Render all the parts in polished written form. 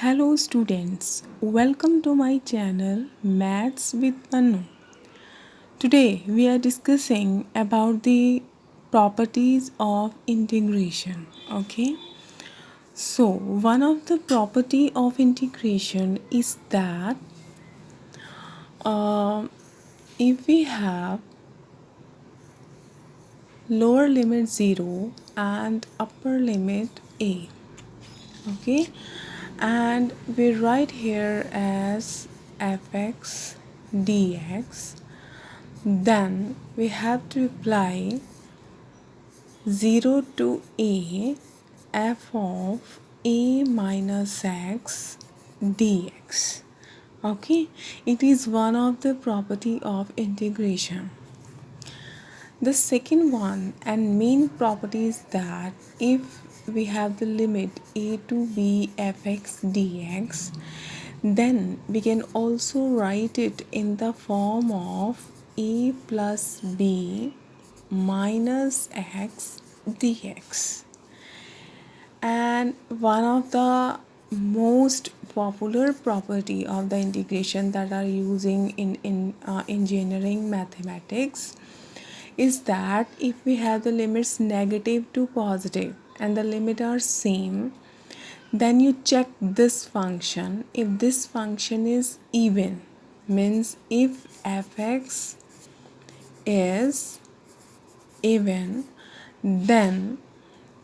Hello students, welcome to my channel Maths with Manu. Today we are discussing about the properties of integration. Okay, so one of the property of integration is that uh, if we have lower limit 0 and upper limit a, okay, and we write here as fx dx, then we have to apply 0 to a f of a minus x dx. Okay, it is one of the property of integration. The second one and main property is that if we have the limit a to b fx dx, then we can also write it in the form of a plus b minus x dx. And one of the most popular property of the integration that are using in engineering mathematics is that if we have the limits negative to positive and the limit are same, then you check this function. If this function is even, means if fx is even, then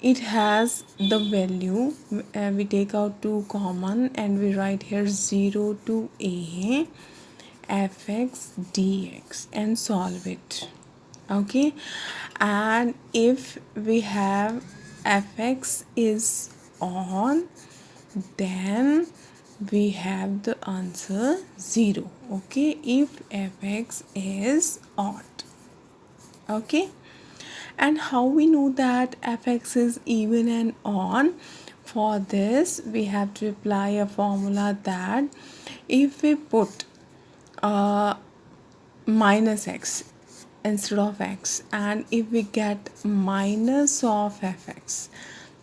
it has the value, we take out 2 common and we write here 0 to a fx dx and solve it. Okay, and if we have fx is on, then we have the answer 0. Okay, if fx is odd. Okay, and how we know that fx is even and odd? For this we have to apply a formula that if we put minus x instead of x, and if we get minus of fx,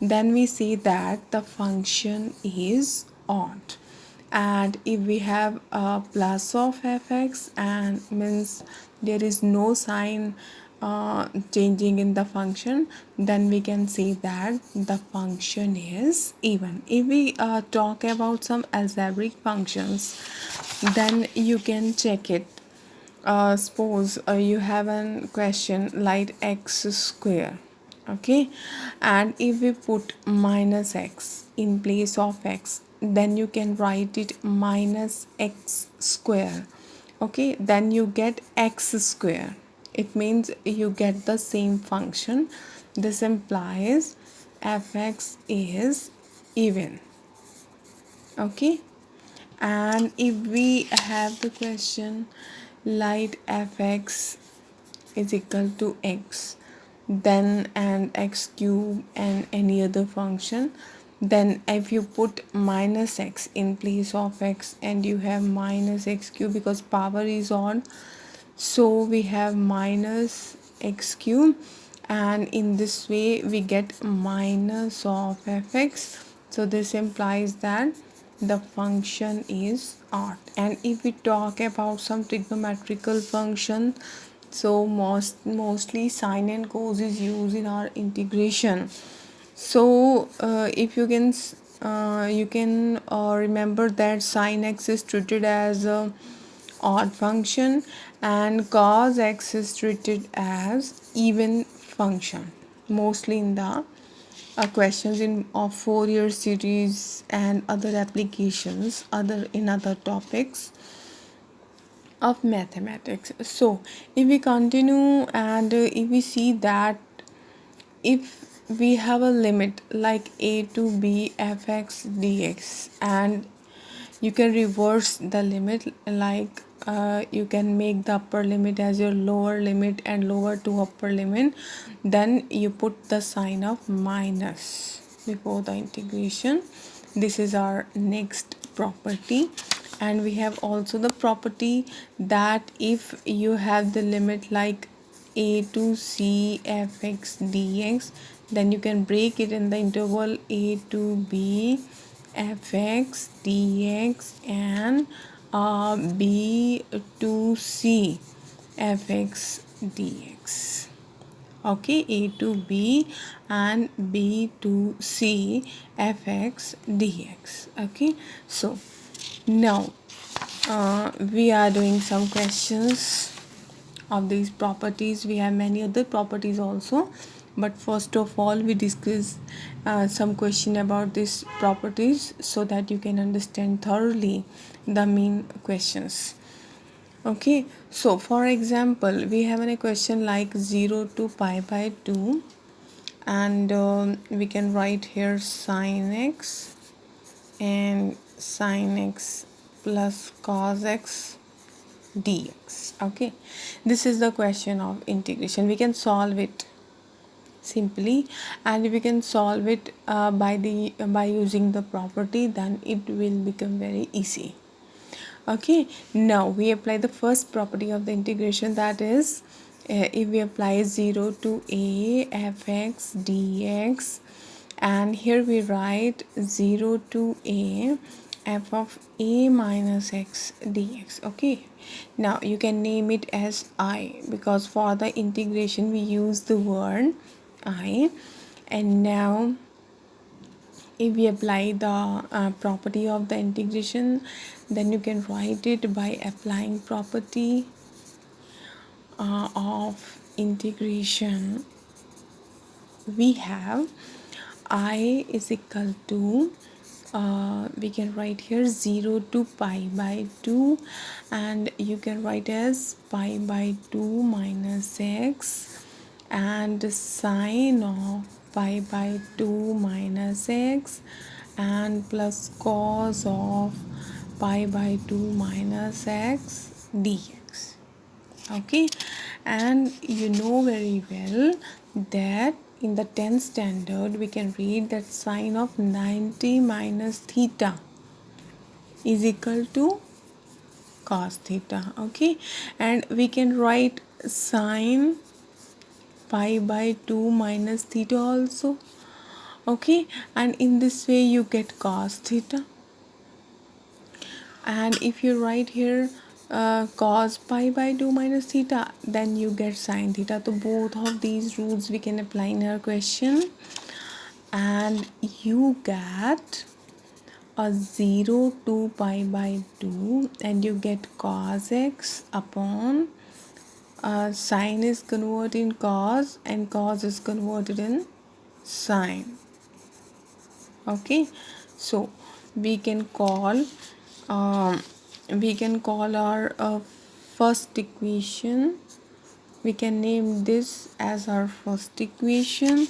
then we say that the function is odd. And if we have a plus of fx, and means there is no sign changing in the function, then we can say that the function is even. If we talk about some algebraic functions, then you can check it. Suppose you have a question like x square, okay, and if we put minus x in place of x, then you can write it minus x square. Okay, then you get x square. It means you get the same function. This implies fx is even. Okay, and if we have the question like fx is equal to x, then and x cube and any other function, then if you put minus x in place of x and you have minus x cube, because power is odd, so we have minus x cube, and in this way we get minus of fx. So this implies that the function is odd. And if we talk about some trigonometrical function, so mostly sine and cos is used in our integration. So if you can remember that sine x is treated as a odd function and cos x is treated as even function, mostly in the questions in of Fourier series and other applications other topics of mathematics. So if we continue and if we see that if we have a limit like a to b fx dx, and you can reverse the limit, like you can make the upper limit as your lower limit and lower to upper limit, then you put the sign of minus before the integration. This is our next property. And we have also the property that if you have the limit like a to c fx dx, then you can break it in the interval a to b fx dx and b to c fx dx. Okay, a to b and b to c fx dx. Okay, so now we are doing some questions of these properties. We have many other properties also, but first of all we discuss some question about these properties so that you can understand thoroughly the main questions. Okay, so for example we have a question like 0 to pi by 2, and we can write here sin x and sin x plus cos x dx. Okay, this is the question of integration. We can solve it simply, and if we can solve it by using the property, then it will become very easy. Okay, now we apply the first property of the integration, that is if we apply 0 to a fx dx, and here we write 0 to a f of a minus x dx. Okay, now you can name it as I, because for the integration we use the word I. And now if we apply the property of the integration, then you can write it by applying property of integration. We have I is equal to we can write here 0 to pi by 2, and you can write as pi by 2 minus x, and sine of pi by 2 minus x, and plus cos of pi by 2 minus x dx. Okay, and you know very well that in the 10th standard we can read that sine of 90 minus theta is equal to cos theta. Okay, and we can write sine pi by 2 minus theta also. Okay, and in this way you get cos theta. And if you write here cos pi by 2 minus theta, then you get sin theta. So both of these rules we can apply in our question, and you get a 0 to pi by 2, and you get cos x upon sine is converted in cos, and cos is converted in sine. Okay, so we can call our first equation, we can name this as our first equation,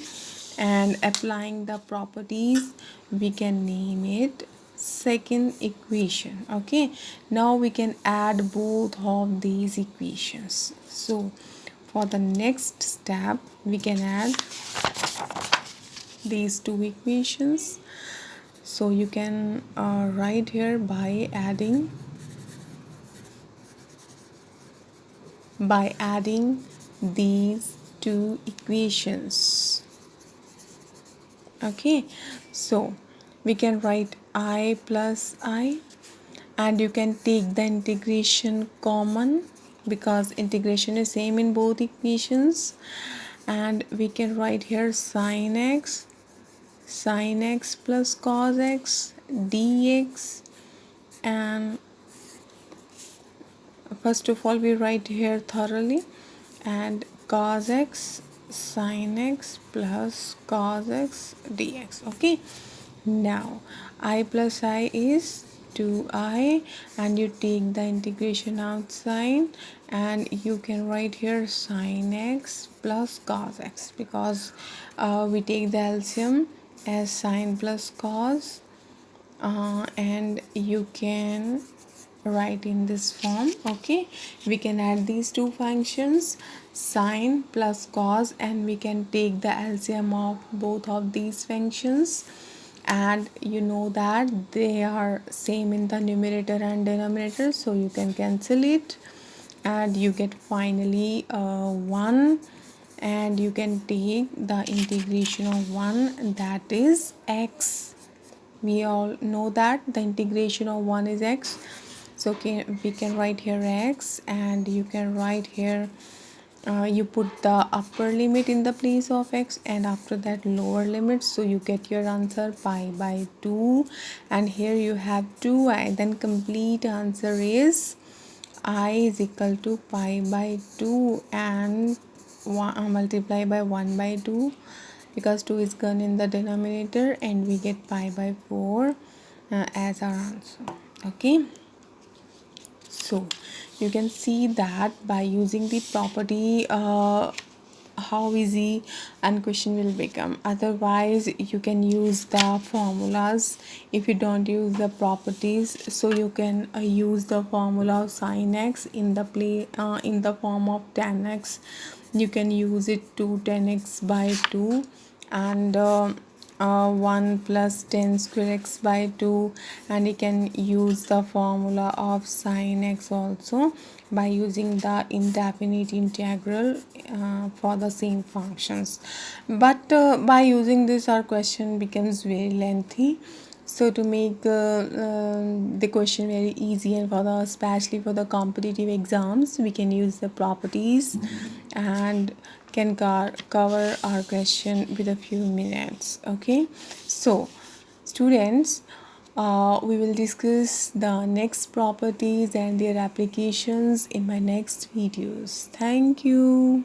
and applying the properties we can name it second equation. Okay, now we can add both of these equations. So for the next step we can add these two equations. So you can write here by adding these two equations. Okay, so we can write I plus I, and you can take the integration common because integration is same in both equations, and we can write here sin x plus cos x dx. And first of all we write here thoroughly, and cos x sin x plus cos x dx. Okay, now I plus I is 2i, and you take the integration outside, and you can write here sin x plus cos x, because we take the LCM as sin plus cos, and you can write in this form. Okay, we can add these two functions sine plus cos, and we can take the LCM of both of these functions, and you know that they are same in the numerator and denominator, so you can cancel it, and you get finally 1, and you can take the integration of 1, that is x We all know that the integration of 1 is x. So we can write here x, and you can write here, you put the upper limit in the place of x, and after that lower limit, so you get your answer pi by 2, and here you have 2i. Then complete answer is I is equal to pi by 2 and multiply by 1 by 2, because 2 is gone in the denominator, and we get pi by 4 as our answer. Okay, so you can see that by using the property, how easy and question will become. Otherwise you can use the formulas. If you don't use the properties, so you can use the formula of sin x in the form of tan x. You can use it to 10x by 2, and 1 plus 10 square x by 2, and you can use the formula of sin x also by using the indefinite integral for the same functions. But by using this, our question becomes very lengthy. So to make the question very easy, and for the especially for the competitive exams, we can use the properties and can cover our question with a few minutes. Okay, so students, we will discuss the next properties and their applications in my next videos. Thank you.